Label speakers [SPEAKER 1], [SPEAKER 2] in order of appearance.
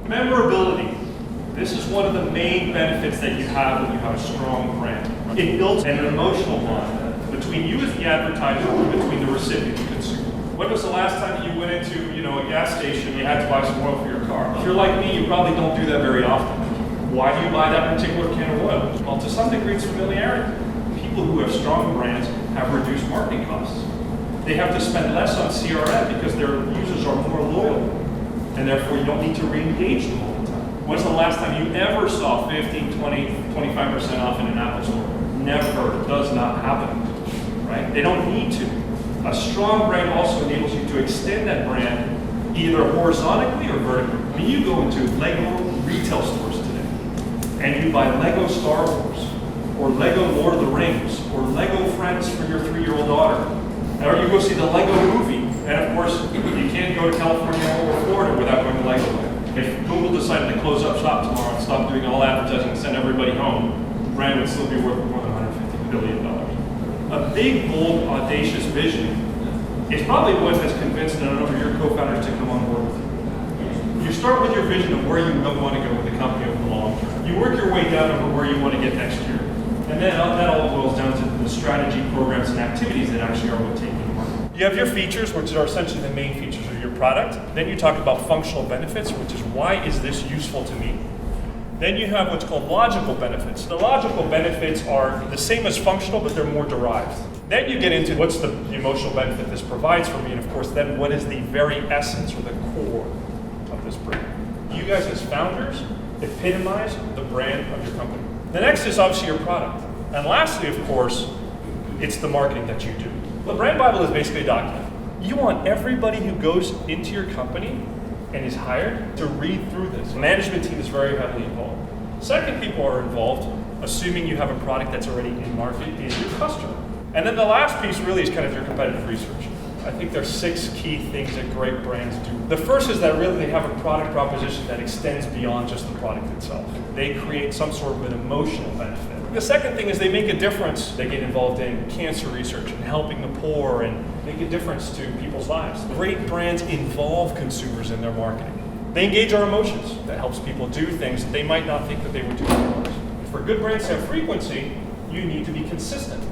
[SPEAKER 1] Memorability. This is one of the main benefits that you have when you have a strong brand. It builds an emotional bond between you as the advertiser and between the recipient, the consumer. When was the last time you went into, a gas station and you had to buy some oil for your car? If you're like me, you probably don't do that very often. Why do you buy that particular can of oil? Well, to some degree, it's familiarity. People who have strong brands have reduced marketing costs. They have to spend less on CRM because their users are more loyal, and therefore you don't need to re-engage them all the time. When's the last time you ever saw 15, 20, 25% off in an Apple store? Never. Does not happen, right? They don't need to. A strong brand also enables you to extend that brand either horizontally or vertically. When you go into Lego retail stores today, and you buy Lego Star Wars, or Lego Lord of the Rings, or Lego Friends for your 3-year-old daughter, or you go see the Lego movie, and of course, you can't go to California or Florida without going to Legoland. If Google decided to close up shop tomorrow and stop doing all advertising and send everybody home, the brand would still be worth more than $150 billion. A big, bold, audacious vision is probably what has convinced a number of your co-founders to come on board with you. You start with your vision of where you want to go with the company over the long term. You work your way down over where you want to get next year. And then that all boils down to the strategy, programs, and activities that actually are what take you to market. You have your features, which are essentially the main features of your product. Then you talk about functional benefits, which is why is this useful to me? Then you have what's called logical benefits. The logical benefits are the same as functional, but they're more derived. Then you get into what's the emotional benefit this provides for me, and of course then what is the very essence or the core of this brand. You guys as founders epitomize the brand of your company. The next is obviously your product. And lastly, of course, it's the marketing that you do. The brand Bible is basically a document. You want everybody who goes into your company and is hired to read through this. The management team is very heavily involved. Second, people are involved, assuming you have a product that's already in market, is your customer. And then the last piece really is kind of your competitive research. I think there's 6 key things that great brands do. The first is that really they have a product proposition that extends beyond just the product itself. They create some sort of an emotional benefit. The second thing is they make a difference. They get involved in cancer research and helping the poor and make a difference to people's lives. Great brands involve consumers in their marketing. They engage our emotions. That helps people do things that they might not think that they would do otherwise. For good brands to have frequency, you need to be consistent.